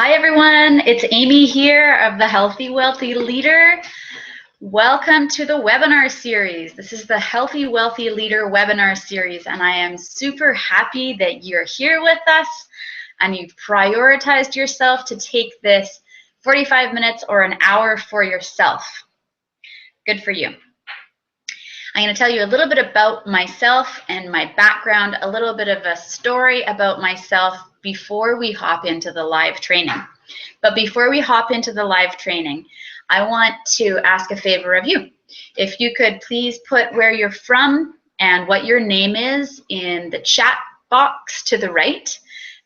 Hi everyone, it's Amy here of the Healthy Wealthy Leader. Welcome to the webinar series. This is the Healthy Wealthy Leader webinar series, and I am super happy that you're here with us and you've prioritized yourself to take this 45 minutes or an hour for yourself. Good for you. I'm going to tell you a little bit about myself and my background, a little bit of a story about myself before we hop into the live training. But before we hop into the live training, I want to ask a favor of you. If you could please put where you're from and what your name is in the chat box to the right,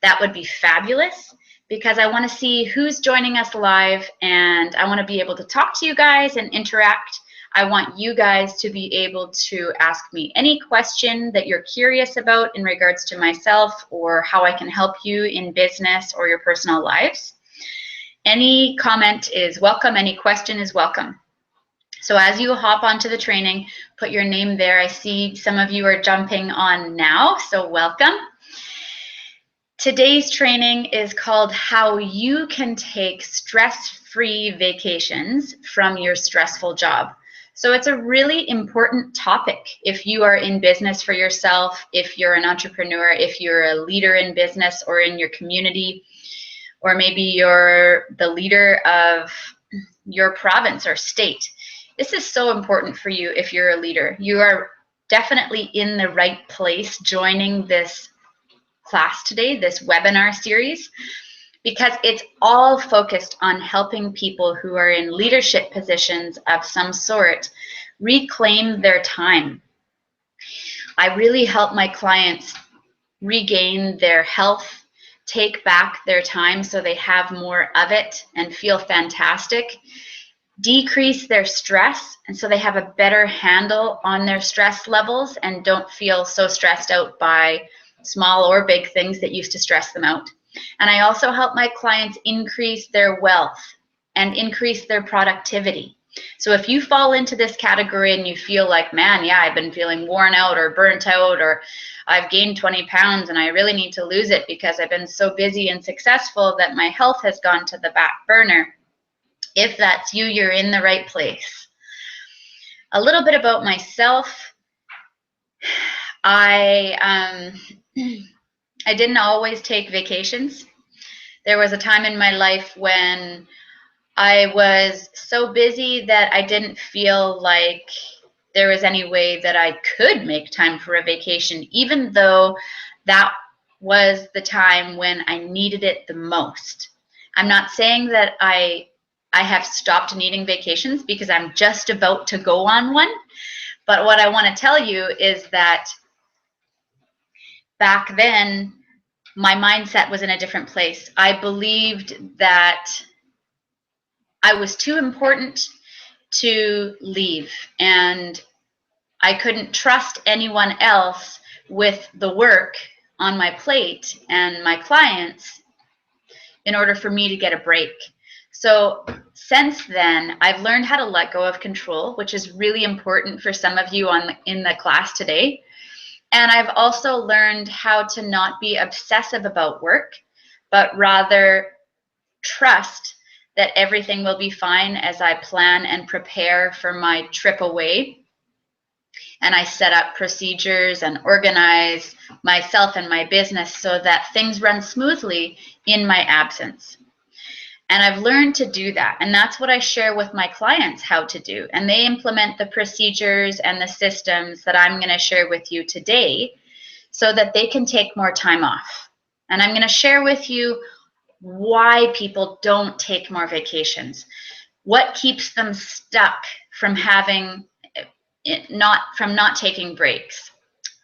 that would be fabulous, because I want to see who's joining us live and I want to be able to talk to you guys and interact. I want you guys to be able to ask me any question that you're curious about in regards to myself or how I can help you in business or your personal lives. Any comment is welcome, any question is welcome. So as you hop onto the training, put your name there. I see some of you are jumping on now, so welcome. Today's training is called How You Can Take Stress-Free Vacations from Your Stressful Job. So it's a really important topic if you are in business for yourself, if you're an entrepreneur, if you're a leader in business or in your community, or maybe you're the leader of your province or state. This is so important for you if you're a leader. You are definitely in the right place joining this class today, this webinar series, because it's all focused on helping people who are in leadership positions of some sort reclaim their time. I really help my clients regain their health, take back their time so they have more of it and feel fantastic, decrease their stress, and so they have a better handle on their stress levels and don't feel so stressed out by small or big things that used to stress them out. And I also help my clients increase their wealth and increase their productivity. So if you fall into this category and you feel like, man, yeah, I've been feeling worn out or burnt out, or I've gained 20 pounds and I really need to lose it because I've been so busy and successful that my health has gone to the back burner. If that's you, you're in the right place. A little bit about myself. I didn't always take vacations. There was a time in my life when I was so busy that I didn't feel like there was any way that I could make time for a vacation, even though that was the time when I needed it the most. I'm not saying that I have stopped needing vacations, because I'm just about to go on one. But what I want to tell you is that back then, my mindset was in a different place. I believed that I was too important to leave, and I couldn't trust anyone else with the work on my plate and my clients in order for me to get a break. So since then, I've learned how to let go of control, which is really important for some of you in the class today. And I've also learned how to not be obsessive about work, but rather trust that everything will be fine as I plan and prepare for my trip away. And I set up procedures and organize myself and my business so that things run smoothly in my absence. And I've learned to do that. And that's what I share with my clients how to do. And they implement the procedures and the systems that I'm going to share with you today so that they can take more time off. And I'm going to share with you why people don't take more vacations, what keeps them stuck from not taking breaks,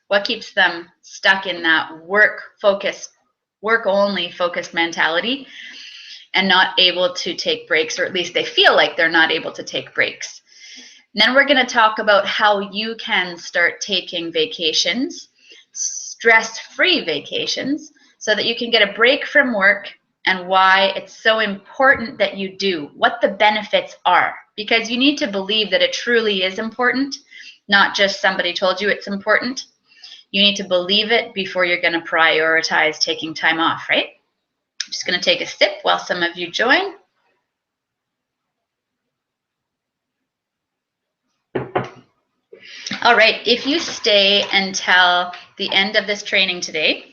what keeps them stuck in that work only focused mentality and not able to take breaks, or at least they feel like they're not able to take breaks. And then we're going to talk about how you can start taking vacations, stress-free vacations, so that you can get a break from work, and why it's so important that you do, what the benefits are, because you need to believe that it truly is important, not just somebody told you it's important. You need to believe it before you're going to prioritize taking time off, right? Just going to take a sip while some of you join. All right, if you stay until the end of this training today,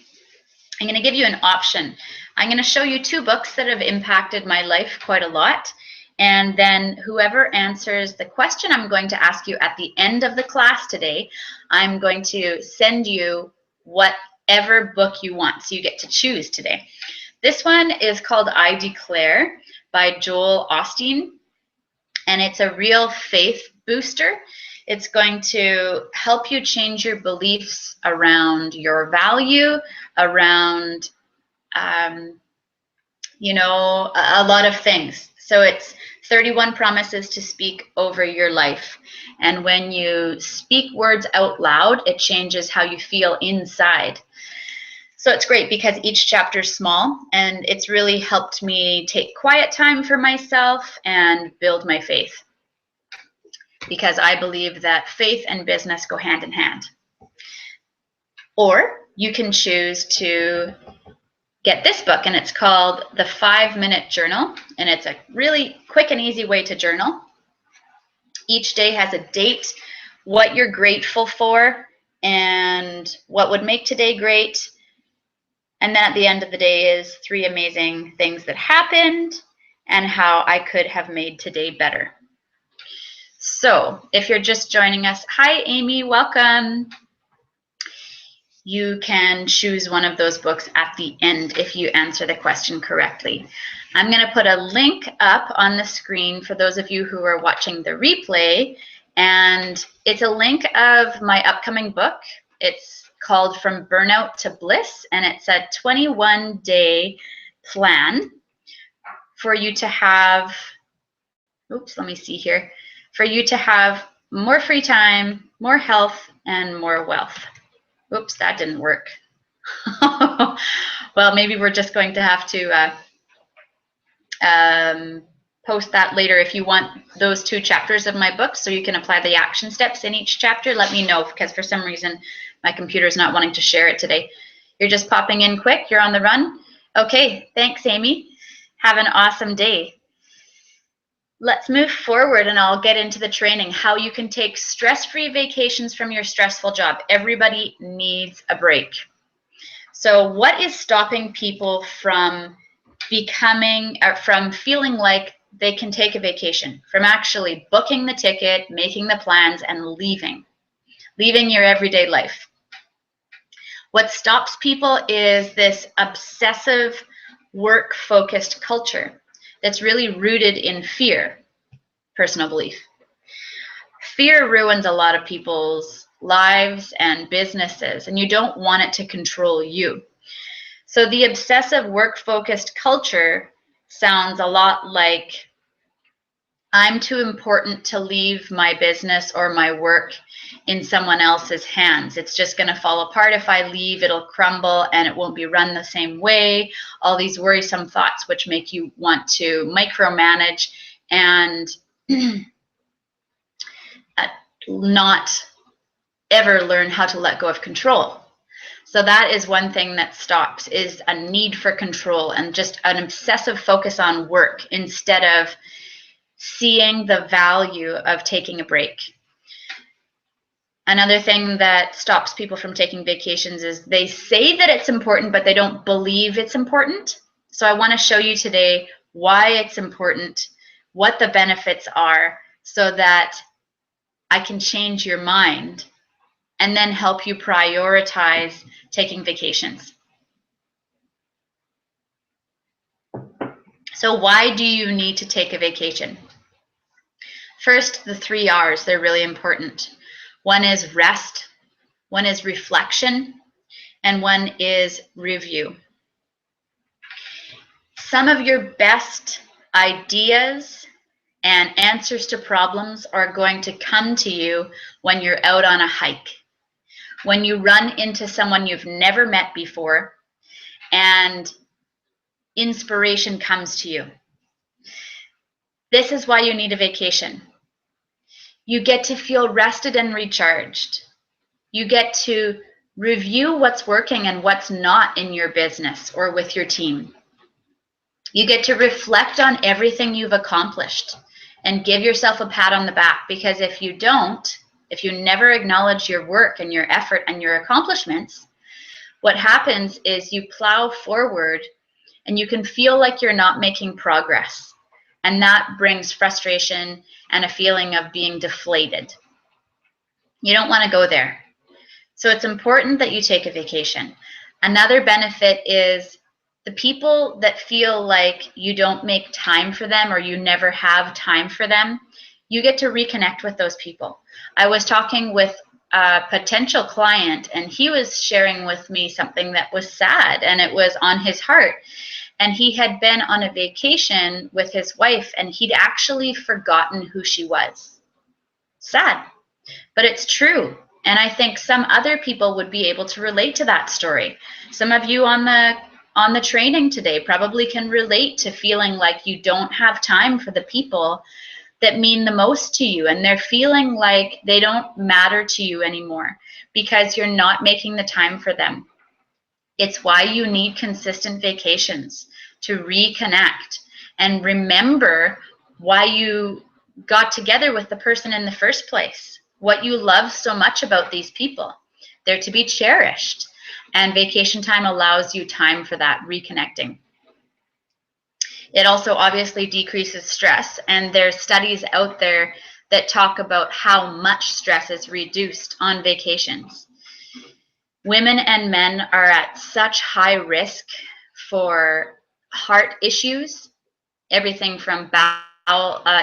I'm going to give you an option. I'm going to show you 2 books that have impacted my life quite a lot. And then whoever answers the question I'm going to ask you at the end of the class today, I'm going to send you whatever book you want. So you get to choose today. This one is called I Declare by Joel Osteen. And it's a real faith booster. It's going to help you change your beliefs around your value, around, you know, a lot of things. So it's 31 promises to speak over your life. And when you speak words out loud, it changes how you feel inside. So it's great because each chapter is small, and it's really helped me take quiet time for myself and build my faith. Because I believe that faith and business go hand in hand. Or you can choose to get this book, and it's called The 5-Minute Journal, and it's a really quick and easy way to journal. Each day has a date, what you're grateful for, and what would make today great. And then at the end of the day is 3 amazing things that happened and how I could have made today better. So if you're just joining us, hi Amy, welcome. You can choose one of those books at the end if you answer the question correctly. I'm going to put a link up on the screen for those of you who are watching the replay, and it's a link of my upcoming book. It's called From Burnout to Bliss, and it's a 21-day plan for you to have, oops, let me see here, for you to have more free time, more health, and more wealth. Oops, that didn't work. Well, maybe we're just going to have to post that later. If you want those 2 chapters of my book so you can apply the action steps in each chapter, let me know, because for some reason my computer's not wanting to share it today. You're just popping in quick, you're on the run? Okay, thanks Amy. Have an awesome day. Let's move forward and I'll get into the training, how you can take stress-free vacations from your stressful job. Everybody needs a break. So what is stopping people from from feeling like they can take a vacation, from actually booking the ticket, making the plans, and leaving your everyday life? What stops people is this obsessive, work-focused culture that's really rooted in fear, personal belief. Fear ruins a lot of people's lives and businesses, and you don't want it to control you. So the obsessive work-focused culture sounds a lot like, I'm too important to leave my business or my work in someone else's hands. It's just going to fall apart if I leave. It'll crumble and it won't be run the same way. All these worrisome thoughts which make you want to micromanage and not ever learn how to let go of control. So that is one thing that stops, is a need for control and just an obsessive focus on work instead of seeing the value of taking a break. Another thing that stops people from taking vacations is they say that it's important, but they don't believe it's important. So I want to show you today why it's important, what the benefits are, so that I can change your mind and then help you prioritize taking vacations. So why do you need to take a vacation? First, the 3 R's, they're really important. One is rest, one is reflection, and one is review. Some of your best ideas and answers to problems are going to come to you when you're out on a hike, when you run into someone you've never met before, and inspiration comes to you. This is why you need a vacation. You get to feel rested and recharged. You get to review what's working and what's not in your business or with your team. You get to reflect on everything you've accomplished and give yourself a pat on the back, because if you don't, if you never acknowledge your work and your effort and your accomplishments, what happens is you plow forward and you can feel like you're not making progress. And that brings frustration and a feeling of being deflated. You don't want to go there. So it's important that you take a vacation. Another benefit is the people that feel like you don't make time for them or you never have time for them, you get to reconnect with those people. I was talking with a potential client, and he was sharing with me something that was sad, and it was on his heart. And he had been on a vacation with his wife, and he'd actually forgotten who she was. Sad, but it's true. And I think some other people would be able to relate to that story. Some of you on the training today probably can relate to feeling like you don't have time for the people that mean the most to you, and they're feeling like they don't matter to you anymore because you're not making the time for them. It's why you need consistent vacations, to reconnect and remember why you got together with the person in the first place, what you love so much about these people. They're to be cherished, and vacation time allows you time for that reconnecting. It also obviously decreases stress, and there's studies out there that talk about how much stress is reduced on vacations. Women and men are at such high risk for heart issues, everything from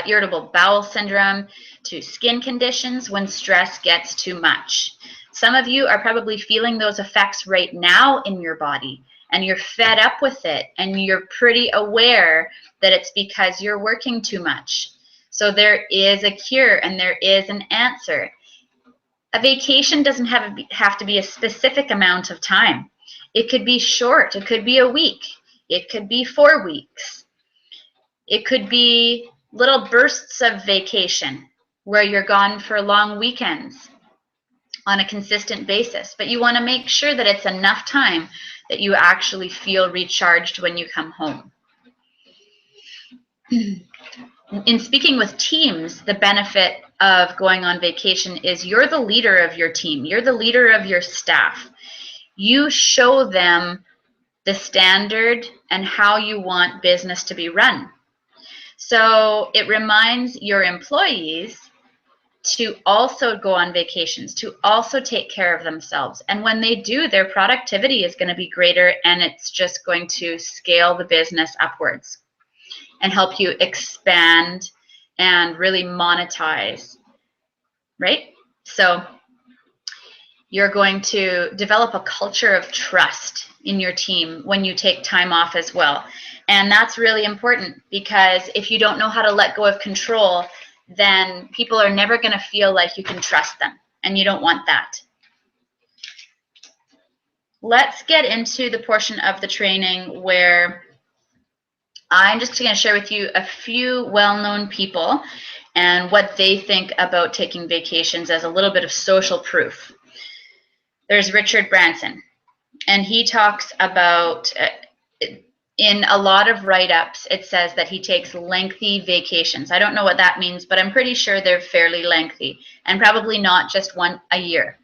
irritable bowel syndrome to skin conditions when stress gets too much. Some of you are probably feeling those effects right now in your body, and you're fed up with it, and you're pretty aware that it's because you're working too much. So there is a cure and there is an answer. A vacation doesn't have to be a specific amount of time. It could be short. It could be a week. It could be 4 weeks. It could be little bursts of vacation where you're gone for long weekends on a consistent basis. But you want to make sure that it's enough time that you actually feel recharged when you come home. In speaking with teams, the benefit of going on vacation is you're the leader of your team. You're the leader of your staff. You show them the standard and how you want business to be run. So it reminds your employees to also go on vacations, to also take care of themselves. And when they do, their productivity is going to be greater, and it's just going to scale the business upwards and help you expand and really monetize, right? So you're going to develop a culture of trust in your team when you take time off as well. And that's really important, because if you don't know how to let go of control, then people are never going to feel like you can trust them, and you don't want that. Let's get into the portion of the training where I'm just going to share with you a few well-known people and what they think about taking vacations as a little bit of social proof. There's Richard Branson, and he talks about, in a lot of write-ups, it says that he takes lengthy vacations. I don't know what that means, but I'm pretty sure they're fairly lengthy, and probably not just one a year.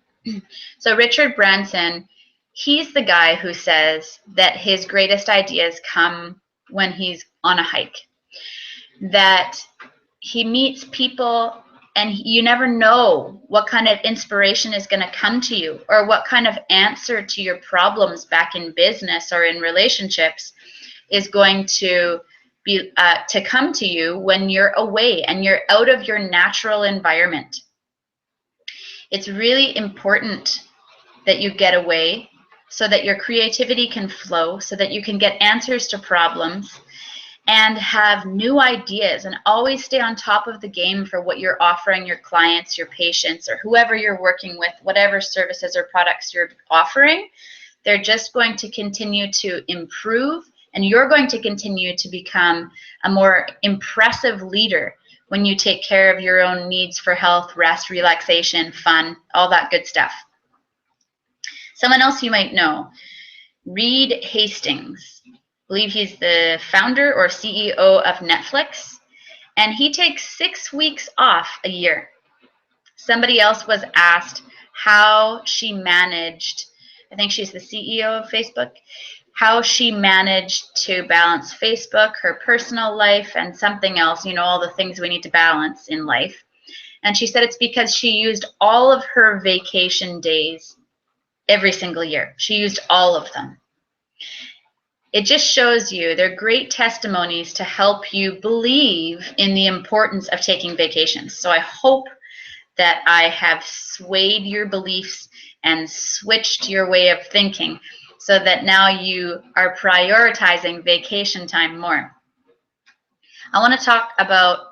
So Richard Branson, he's the guy who says that his greatest ideas come when he's on a hike, that he meets people and you never know what kind of inspiration is going to come to you, or what kind of answer to your problems back in business or in relationships is going to be to come to you when you're away and you're out of your natural environment. It's really important that you get away so that your creativity can flow, so that you can get answers to problems and have new ideas, and always stay on top of the game for what you're offering your clients, your patients, or whoever you're working with, whatever services or products you're offering. They're just going to continue to improve, and you're going to continue to become a more impressive leader when you take care of your own needs for health, rest, relaxation, fun, all that good stuff. Someone else you might know, Reed Hastings. believe he's the founder or CEO of Netflix, and he takes 6 weeks off a year. Somebody else was asked how she managed, I think she's the CEO of Facebook, how she managed to balance Facebook, her personal life, and something else, you know, all the things we need to balance in life. And she said it's because she used all of her vacation days every single year. She used all of them. It just shows you they're great testimonies to help you believe in the importance of taking vacations. So I hope that I have swayed your beliefs and switched your way of thinking so that now you are prioritizing vacation time more. I want to talk about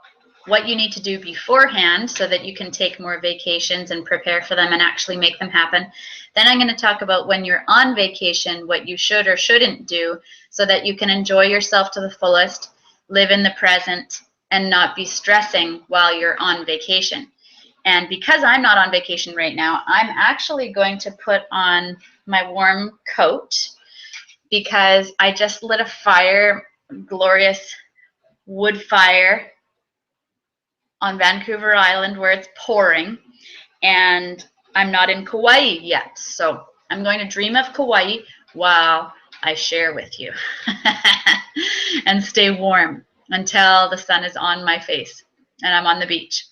what you need to do beforehand so that you can take more vacations and prepare for them and actually make them happen. Then I'm going to talk about when you're on vacation, what you should or shouldn't do so that you can enjoy yourself to the fullest, live in the present, and not be stressing while you're on vacation. And because I'm not on vacation right now, I'm actually going to put on my warm coat because I just lit a fire, glorious wood fire on Vancouver Island where it's pouring, and I'm not in Kauai yet. So I'm going to dream of Kauai while I share with you and stay warm until the sun is on my face and I'm on the beach.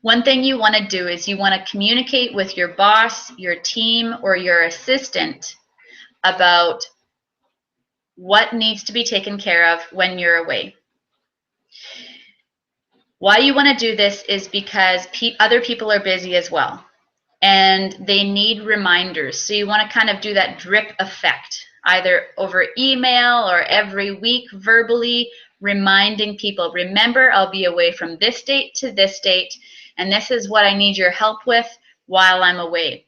One thing you want to do is you want to communicate with your boss, your team, or your assistant about what needs to be taken care of when you're away. Why you want to do this is because other people are busy as well, and they need reminders. So you want to kind of do that drip effect, either over email or every week verbally reminding people, remember, I'll be away from this date to this date, and this is what I need your help with while I'm away.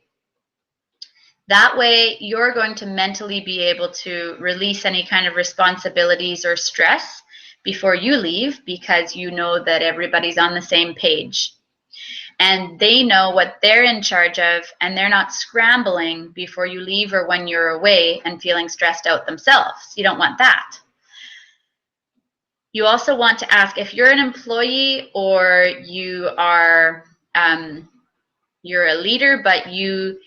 That way, you're going to mentally be able to release any kind of responsibilities or stress before you leave because you know that everybody's on the same page. And they know what they're in charge of, and they're not scrambling before you leave or when you're away and feeling stressed out themselves. You don't want that. You also want to ask if you're an employee or you are you're a leader, but you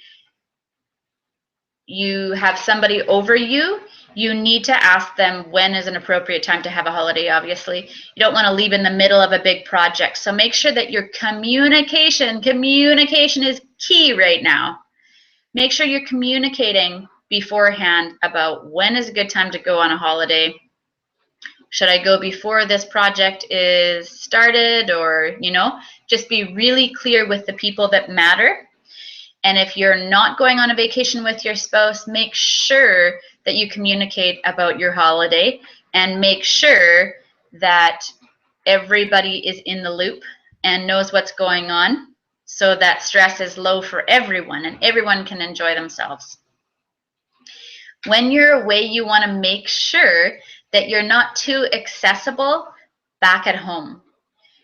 have somebody over you, you need to ask them when is an appropriate time to have a holiday, obviously. You don't want to leave in the middle of a big project. So make sure that your communication is key right now. Make sure you're communicating beforehand about when is a good time to go on a holiday. Should I go before this project is started? Or, you know, just be really clear with the people that matter. And if you're not going on a vacation with your spouse, make sure that you communicate about your holiday and make sure that everybody is in the loop and knows what's going on so that stress is low for everyone and everyone can enjoy themselves. When you're away, you want to make sure that you're not too accessible back at home.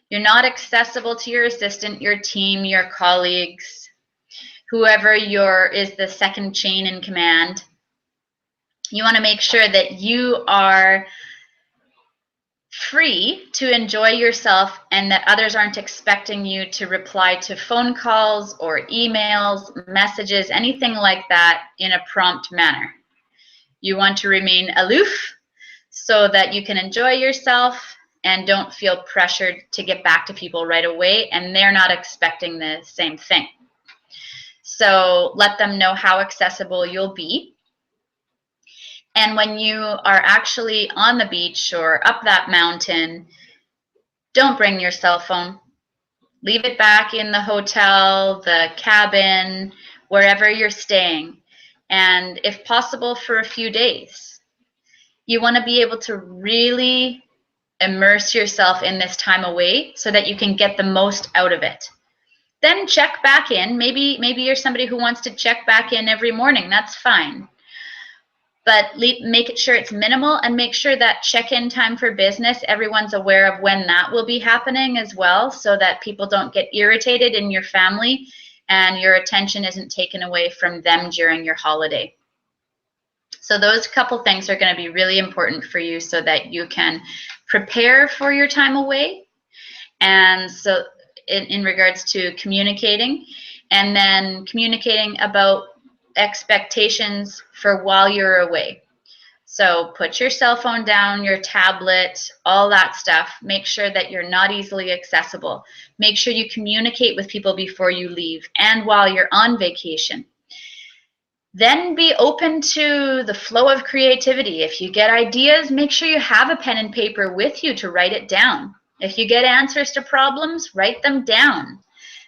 You're not accessible to your assistant, your team, your colleagues, whoever is the second chain in command. You want to make sure that you are free to enjoy yourself and that others aren't expecting you to reply to phone calls or emails, messages, anything like that in a prompt manner. You want to remain aloof so that you can enjoy yourself and don't feel pressured to get back to people right away, and they're not expecting the same thing. So let them know how accessible you'll be. And when you are actually on the beach or up that mountain, don't bring your cell phone. Leave it back in the hotel, the cabin, wherever you're staying, and if possible for a few days. You want to be able to really immerse yourself in this time away so that you can get the most out of it. Then check back in. Maybe you're somebody who wants to check back in every morning. That's fine. But make it sure it's minimal and make sure that check-in time for business, everyone's aware of when that will be happening as well so that people don't get irritated in your family and your attention isn't taken away from them during your holiday. So those couple things are going to be really important for you so that you can prepare for your time away. And so in regards to communicating, and then communicating about expectations for while you're away. So put your cell phone down, your tablet, all that stuff. Make sure that you're not easily accessible. Make sure you communicate with people before you leave and while you're on vacation. Then be open to the flow of creativity. If you get ideas, make sure you have a pen and paper with you to write it down. If you get answers to problems, write them down.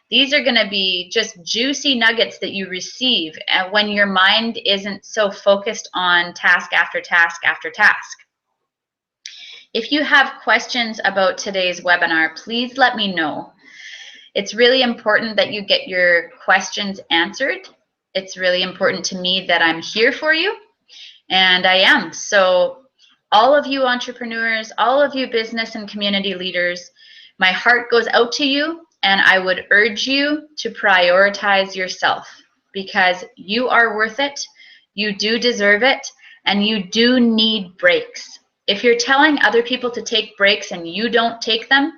These are going to be just juicy nuggets that you receive when your mind isn't so focused on task after task after task. If you have questions about today's webinar, please let me know. It's really important that you get your questions answered. It's really important to me that I'm here for you, and I am. So all of you entrepreneurs, all of you business and community leaders, my heart goes out to you. And I would urge you to prioritize yourself because you are worth it, you do deserve it, and you do need breaks. If you're telling other people to take breaks and you don't take them,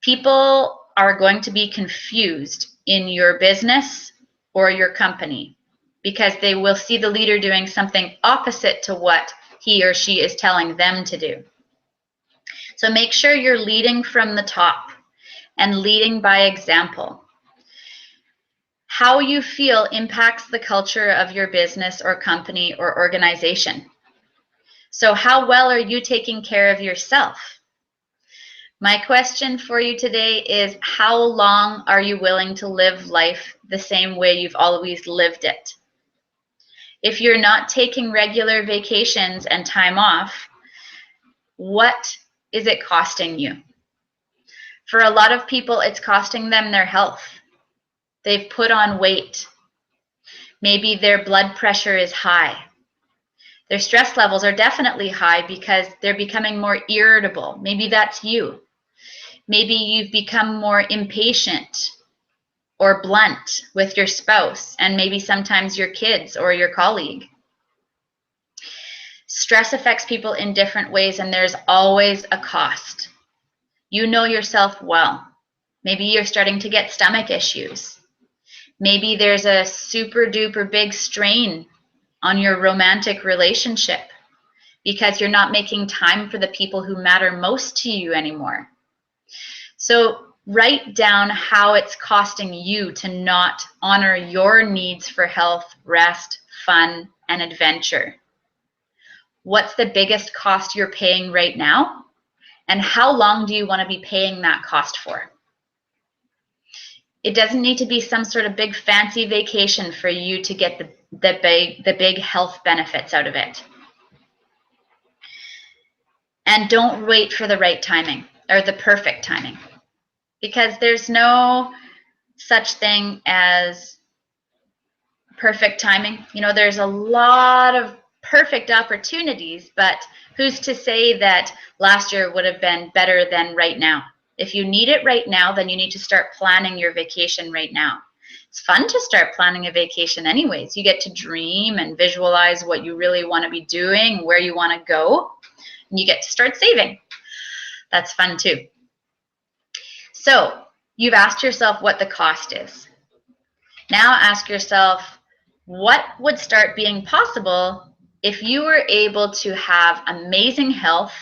people are going to be confused in your business or your company because they will see the leader doing something opposite to what he or she is telling them to do. So make sure you're leading from the top and leading by example. How you feel impacts the culture of your business or company or organization. So how well are you taking care of yourself? My question for you today is, how long are you willing to live life the same way you've always lived it? If you're not taking regular vacations and time off, what is it costing you? For a lot of people, it's costing them their health. They've put on weight. Maybe their blood pressure is high. Their stress levels are definitely high because they're becoming more irritable. Maybe that's you. Maybe you've become more impatient or blunt with your spouse and maybe sometimes your kids or your colleague. Stress affects people in different ways and there's always a cost. You know yourself well. Maybe you're starting to get stomach issues. Maybe there's a super duper big strain on your romantic relationship because you're not making time for the people who matter most to you anymore. So write down how it's costing you to not honor your needs for health, rest, fun, and adventure. What's the biggest cost you're paying right now? And how long do you want to be paying that cost for? It doesn't need to be some sort of big fancy vacation for you to get the big health benefits out of it. And don't wait for the right timing or the perfect timing, because there's no such thing as perfect timing. You know, there's a lot of perfect opportunities, but who's to say that last year would have been better than right now? If you need it right now, then you need to start planning your vacation right now. It's fun to start planning a vacation anyways. You get to dream and visualize what you really want to be doing, where you want to go, and you get to start saving. That's fun too. So you've asked yourself what the cost is. Now ask yourself, what would start being possible if you were able to have amazing health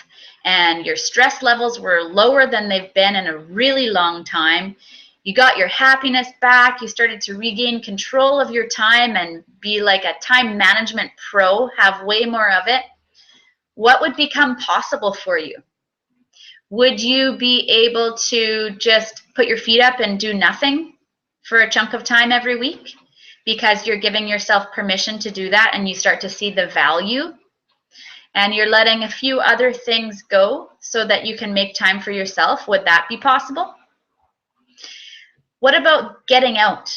and your stress levels were lower than they've been in a really long time? You got your happiness back, you started to regain control of your time and be like a time management pro, have way more of it. What would become possible for you? Would you be able to just put your feet up and do nothing for a chunk of time every week because you're giving yourself permission to do that and you start to see the value and you're letting a few other things go so that you can make time for yourself? Would that be possible? What about getting out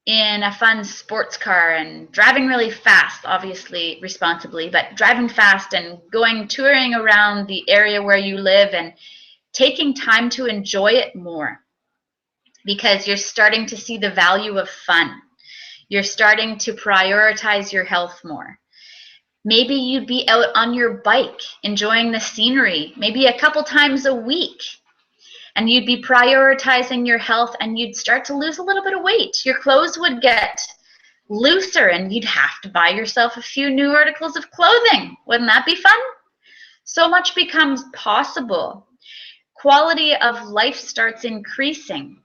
in a fun sports car and driving really fast, obviously responsibly, but driving fast and going touring around the area where you live and taking time to enjoy it more because you're starting to see the value of fun. You're starting to prioritize your health more. Maybe you'd be out on your bike enjoying the scenery, maybe a couple times a week. And you'd be prioritizing your health, and you'd start to lose a little bit of weight. Your clothes would get looser, and you'd have to buy yourself a few new articles of clothing. Wouldn't that be fun? So much becomes possible. Quality of life starts increasing.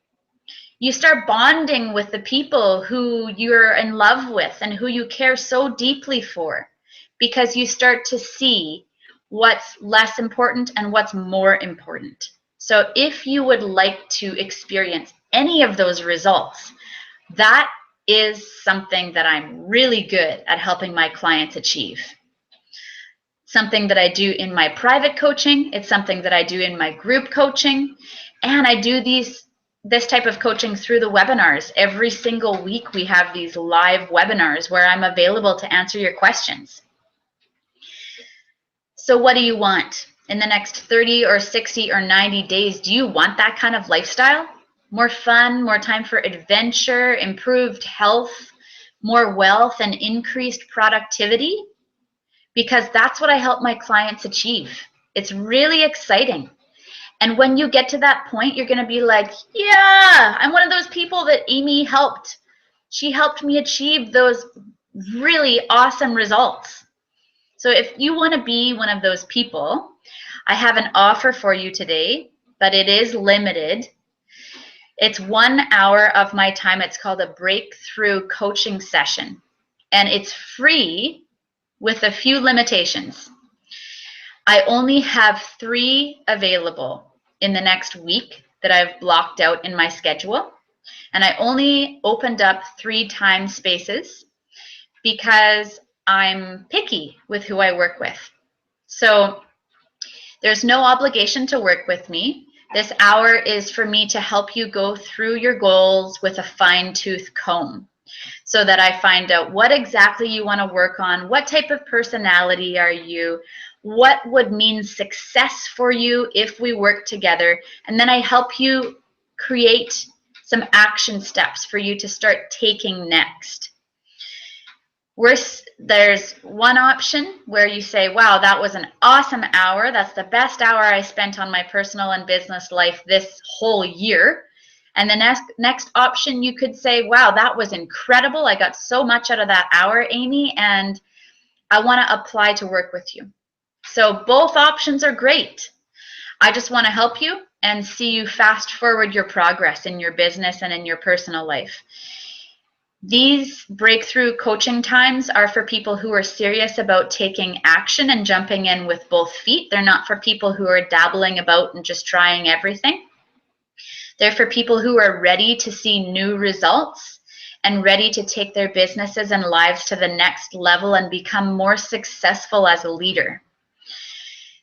You start bonding with the people who you're in love with and who you care so deeply for, because you start to see what's less important and what's more important. So if you would like to experience any of those results, that is something that I'm really good at helping my clients achieve. Something that I do in my private coaching, it's something that I do in my group coaching, and I do this type of coaching through the webinars. Every single week we have these live webinars where I'm available to answer your questions. So what do you want in the next 30 or 60 or 90 days? Do you want that kind of lifestyle? More fun, more time for adventure, improved health, more wealth, and increased productivity? Because that's what I help my clients achieve. It's really exciting. And when you get to that point, you're going to be like, yeah, I'm one of those people that Amy helped. She helped me achieve those really awesome results. So if you want to be one of those people, I have an offer for you today, but it is limited. It's 1 hour of my time. It's called a breakthrough coaching session, and it's free with a few limitations. I only have 3 available in the next week that I've blocked out in my schedule, and I only opened up 3 time spaces because I'm picky with who I work with. So there's no obligation to work with me. This hour is for me to help you go through your goals with a fine-tooth comb, so that I find out what exactly you want to work on, what type of personality are you, what would mean success for you if we work together, and then I help you create some action steps for you to start taking next. There's one option where you say, wow, that was an awesome hour. That's the best hour I spent on my personal and business life this whole year. And the next option, you could say, wow, that was incredible. I got so much out of that hour, Amy, and I want to apply to work with you. So both options are great. I just want to help you and see you fast forward your progress in your business and in your personal life. These breakthrough coaching times are for people who are serious about taking action and jumping in with both feet. They're not for people who are dabbling about and just trying everything. They're for people who are ready to see new results and ready to take their businesses and lives to the next level and become more successful as a leader.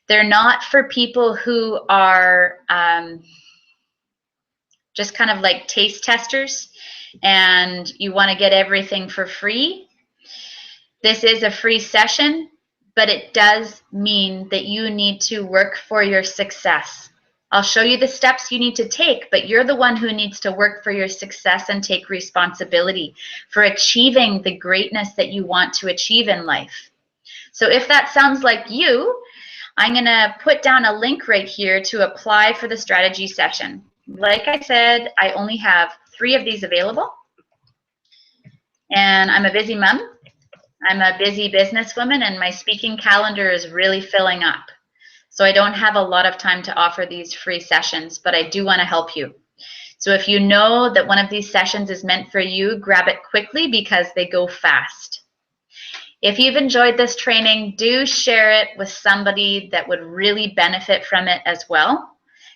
They're not for people who are just kind of like taste testers and you want to get everything for free. This is a free session, but it does mean that you need to work for your success. I'll show you the steps you need to take, but you're the one who needs to work for your success and take responsibility for achieving the greatness that you want to achieve in life. So if that sounds like you, I'm going to put down a link right here to apply for the strategy session. Like I said, I only have 3 of these available. And I'm a busy mom. I'm a busy businesswoman, and my speaking calendar is really filling up. So I don't have a lot of time to offer these free sessions, but I do want to help you. So if you know that one of these sessions is meant for you, grab it quickly because they go fast. If you've enjoyed this training, do share it with somebody that would really benefit from it as well,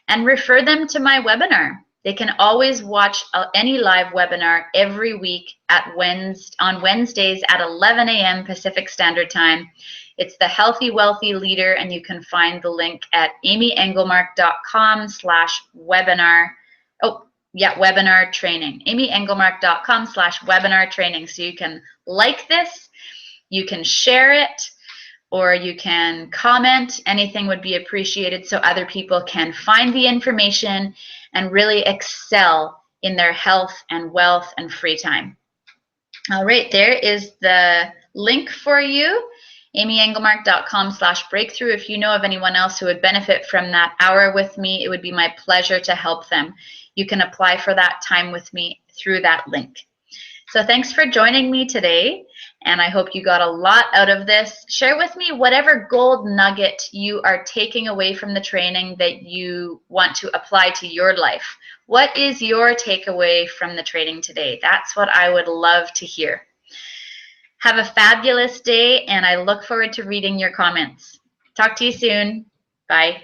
and refer them to my webinar. They can always watch any live webinar every week on Wednesdays at 11 a.m. Pacific Standard Time. It's the Healthy Wealthy Leader, and you can find the link at amyengelmark.com/webinar. Webinar training. amyengelmark.com/webinar training. So you can like this, you can share it, or you can comment. Anything would be appreciated so other people can find the information and really excel in their health and wealth and free time. All right, there is the link for you amyengelmark.com/breakthrough. If you know of anyone else who would benefit from that hour with me, it would be my pleasure to help them. You can apply for that time with me through that link. So thanks for joining me today, and I hope you got a lot out of this. Share with me whatever gold nugget you are taking away from the training that you want to apply to your life. What is your takeaway from the training today? That's what I would love to hear. Have a fabulous day, and I look forward to reading your comments. Talk to you soon. Bye.